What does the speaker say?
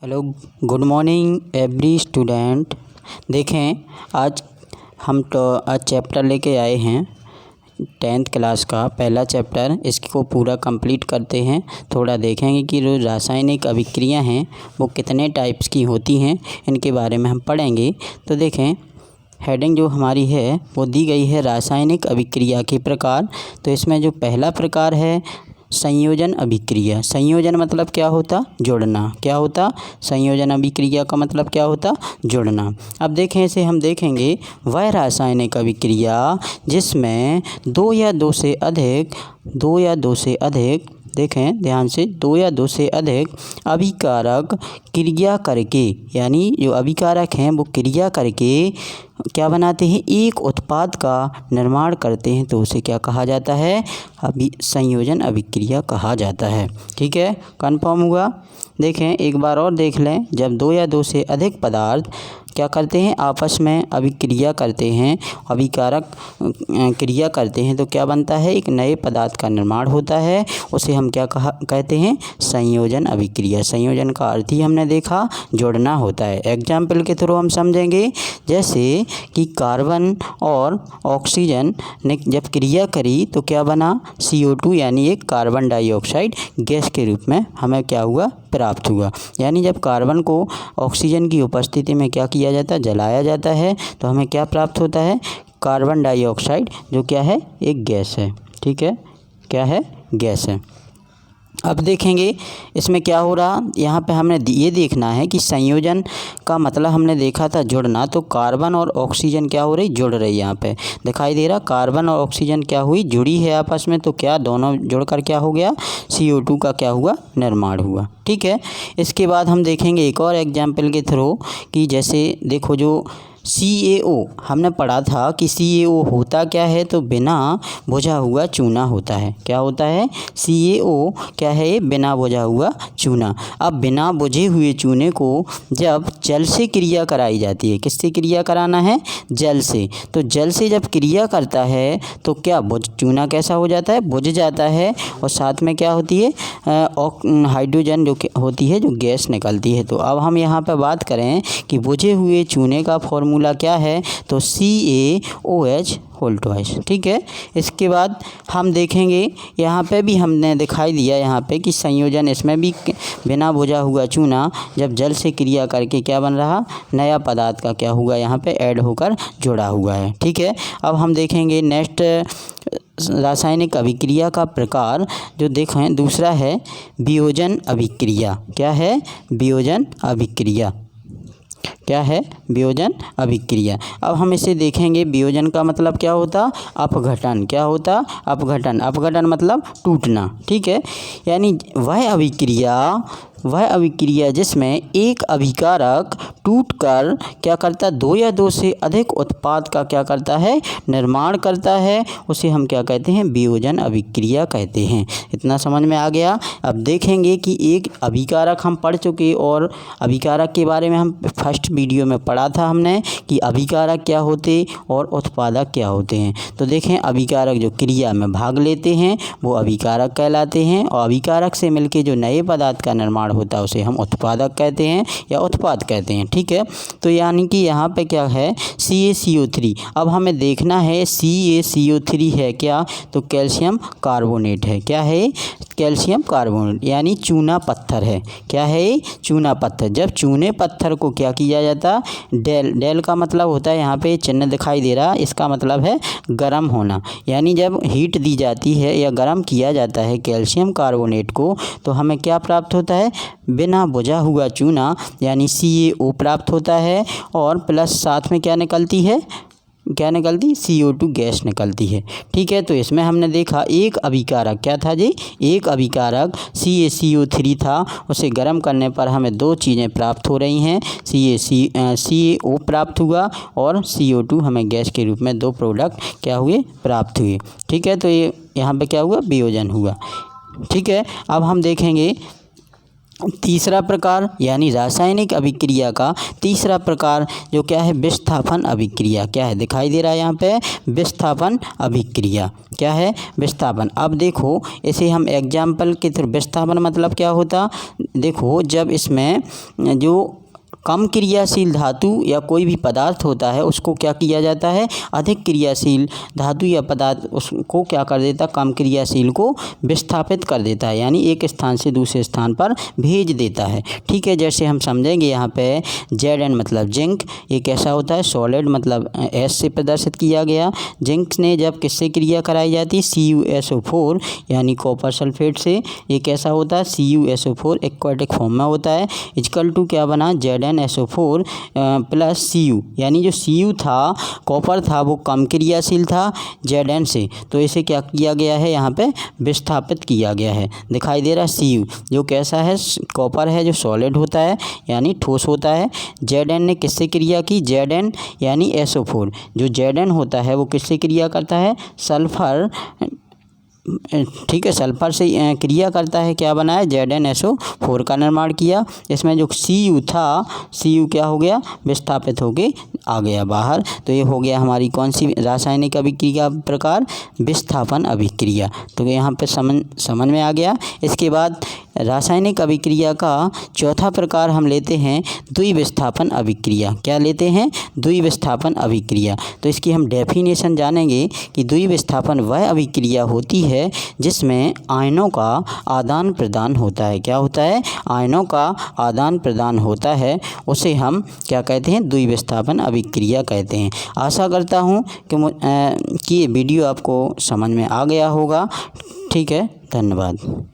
Hello, good morning every student. देखें, आज हम आज चैप्टर लेके आए हैं 10th क्लास का पहला चैप्टर। इसको पूरा कंप्लीट करते हैं। थोड़ा देखेंगे कि जो रासायनिक अभिक्रिया हैं वो कितने टाइप्स की होती हैं, इनके बारे में हम पढ़ेंगे। तो देखें, हेडिंग जो हमारी है वो दी गई है रासायनिक अभिक्रिया के प्रकार। तो इसमें जो पहला प्रकार है संयोजन अभिक्रिया। संयोजन मतलब क्या होता? जोड़ना। क्या होता? संयोजन अभिक्रिया का मतलब क्या होता? जोड़ना। अब देखें, इसे हम देखेंगे वह रासायनिक अभिक्रिया जिसमें दो या दो से अधिक देखें ध्यान से, दो या दो से अधिक अभिकारक क्रिया करके, यानी जो अभिकारक हैं वो क्रिया करके क्या बनाते हैं? एक उत्पाद का निर्माण करते हैं। तो उसे क्या कहा जाता है? संयोजन अभिक्रिया कहा जाता है। ठीक है, कन्फर्म हुआ। देखें, एक बार और देख लें। जब दो या दो से अधिक पदार्थ क्या करते हैं? आपस में अभिक्रिया करते हैं, अभिकारक क्रिया करते हैं, तो क्या बनता है? एक नए पदार्थ का निर्माण होता है। उसे हम क्या कहते हैं? संयोजन अभिक्रिया। संयोजन का अर्थ ही हमने देखा जोड़ना होता है। एग्जाम्पल के थ्रू हम समझेंगे। जैसे कि कार्बन और ऑक्सीजन ने जब क्रिया करी तो क्या बना? CO2 यानी एक कार्बन डाइऑक्साइड गैस के रूप में हमें क्या हुआ? प्राप्त हुआ। यानी जब कार्बन को ऑक्सीजन की उपस्थिति में क्या किया जाता है? जलाया जाता है, तो हमें क्या प्राप्त होता है? कार्बन डाइऑक्साइड, जो क्या है? एक गैस है। ठीक है, क्या है? गैस है। अब देखेंगे इसमें क्या हो रहा। यहाँ पे हमने ये देखना है कि संयोजन का मतलब हमने देखा था जोड़ना। तो कार्बन और ऑक्सीजन क्या हो रही? जुड़ रही। यहाँ पे दिखाई दे रहा, कार्बन और ऑक्सीजन क्या हुई? जुड़ी है आपस में। तो क्या दोनों जुड़कर क्या हो गया? CO2 का क्या हुआ? निर्माण हुआ। ठीक है, इसके बाद हम देखेंगे एक और एग्जाम्पल के थ्रू कि जैसे देखो, जो CaO हमने पढ़ा था कि CaO होता क्या है? तो बिना बुझा हुआ चूना होता है। क्या होता है? CaO क्या है? ये बिना बुझा हुआ चूना। अब बिना बुझे हुए चूने को जब जल से क्रिया कराई जाती है, किससे क्रिया कराना है? जल से। तो जल से जब क्रिया करता है तो क्या चूना कैसा हो जाता है? बुझ जाता है। और साथ में क्या होती है? हाइड्रोजन जो होती है, जो गैस निकलती है। तो अब हम यहाँ पर बात करें कि बुझे हुए चूने का फॉर्मूला क्या है? तो CaOH होल ट्वाइस। ठीक है, इसके बाद हम देखेंगे यहाँ पे भी हमने दिखाई दिया यहाँ पे कि संयोजन, इसमें भी बिना बुझा हुआ चूना जब जल से क्रिया करके क्या बन रहा? नया पदार्थ का क्या हुआ? यहाँ पे ऐड होकर जुड़ा हुआ है। ठीक है, अब हम देखेंगे नेक्स्ट रासायनिक अभिक्रिया का प्रकार जो देखें, दूसरा है वियोजन अभिक्रिया। क्या है? वियोजन अभिक्रिया। क्या है? वियोजन अभिक्रिया। अब हम इसे देखेंगे। वियोजन का मतलब क्या होता? अपघटन। क्या होता? अपघटन। अपघटन मतलब टूटना। ठीक है, यानी वह अभिक्रिया जिसमें एक अभिकारक टूटकर क्या करता? दो या दो से अधिक उत्पाद का क्या करता है? निर्माण करता है। उसे हम क्या कहते हैं? वियोजन अभिक्रिया कहते हैं। इतना समझ में आ गया। अब देखेंगे कि एक अभिकारक हम पढ़ चुके, और अभिकारक के बारे में हम फर्स्ट वीडियो में पढ़ा था हमने कि अभिकारक क्या होते और उत्पादक क्या होते हैं। तो देखें, अभिकारक जो क्रिया में भाग लेते हैं वो अभिकारक कहलाते हैं, और अभिकारक से मिलके जो नए पदार्थ का निर्माण होता है उसे हम उत्पादक कहते हैं या उत्पाद कहते हैं। ठीक है, तो यानी कि यहाँ पे क्या है? CaCO3। अब हमें देखना है CaCO3 है क्या? तो कैल्शियम कार्बोनेट है। क्या है? कैल्शियम कार्बोनेट, यानी चूना पत्थर है। क्या है? चूना पत्थर। जब चूने पत्थर को क्या किया जाता? डेल का मतलब होता है, यहाँ पे चिन्ह दिखाई दे रहा, इसका मतलब है गर्म होना। यानी जब हीट दी जाती है या गर्म किया जाता है कैल्शियम कार्बोनेट को, तो हमें क्या प्राप्त होता है? बिना बुझा हुआ चूना यानी CaO प्राप्त होता है। और प्लस साथ में क्या निकलती है? क्या निकलती? CO2 गैस निकलती है। ठीक है, तो इसमें हमने देखा एक अभिकारक क्या था जी? एक अभिकारक CaCO3 था। उसे गर्म करने पर हमें दो चीज़ें प्राप्त हो रही हैं। CaO प्राप्त हुआ और CO2 हमें गैस के रूप में दो प्रोडक्ट क्या हुए? प्राप्त हुए। ठीक है, तो ये यहाँ पे क्या हुआ? वियोजन हुआ। ठीक है, अब हम देखेंगे तीसरा प्रकार यानी रासायनिक अभिक्रिया का तीसरा प्रकार जो क्या है, विस्थापन अभिक्रिया। क्या है, दिखाई दे रहा है यहाँ पे, विस्थापन अभिक्रिया। क्या है, विस्थापन। अब देखो इसे हम एग्जाम्पल के थ्रू, विस्थापन मतलब क्या होता, देखो जब इसमें जो कम क्रियाशील धातु या कोई भी पदार्थ होता है उसको क्या किया जाता है, अधिक क्रियाशील धातु या पदार्थ उसको क्या कर देता, कम क्रियाशील को विस्थापित कर देता है, यानी एक स्थान से दूसरे स्थान पर भेज देता है। ठीक है, जैसे हम समझेंगे यहाँ पे Zn मतलब जिंक, ये कैसा होता है, सॉलिड मतलब S से प्रदर्शित किया गया। जिंक ने जब किससे क्रिया कराई जाती है, CuSO4 यानी कॉपर सल्फेट से, ये कैसा होता है, CuSO4 एक्वाटिक फॉर्म में होता है। इक्वल टू क्या बना, ZnSO4 प्लस Cu, यानी जो Cu था, कॉपर था, वो कम क्रियाशील था Zn से, तो इसे क्या किया गया है, यहाँ पे विस्थापित किया गया है। दिखाई दे रहा है Cu जो कैसा है, कॉपर है, जो सॉलिड होता है यानी ठोस होता है। Zn ने किससे क्रिया की, Zn यानी SO4, जो Zn होता है वो किससे क्रिया करता है, सल्फर, ठीक है, सल्फर से क्रिया करता है, क्या बना है, ZnSO4 का निर्माण किया। इसमें जो Cu था, Cu क्या हो गया, विस्थापित होके आ गया बाहर। तो ये हो गया हमारी कौन सी रासायनिक अभिक्रिया प्रकार, विस्थापन अभिक्रिया। तो यहाँ पे समझ में आ गया। इसके बाद रासायनिक अभिक्रिया का चौथा प्रकार हम लेते हैं द्विविस्थापन अभिक्रिया। क्या लेते हैं, द्विविस्थापन अभिक्रिया। तो इसकी हम डेफिनेशन जानेंगे कि द्विविस्थापन वह अभिक्रिया होती है जिसमें आयनों का आदान प्रदान होता है। क्या होता है, आयनों का आदान प्रदान होता है, उसे हम क्या कहते हैं, द्विविस्थापन अभिक्रिया कहते हैं। आशा करता हूँ कि ये वीडियो आपको समझ में आ गया होगा। ठीक है, धन्यवाद।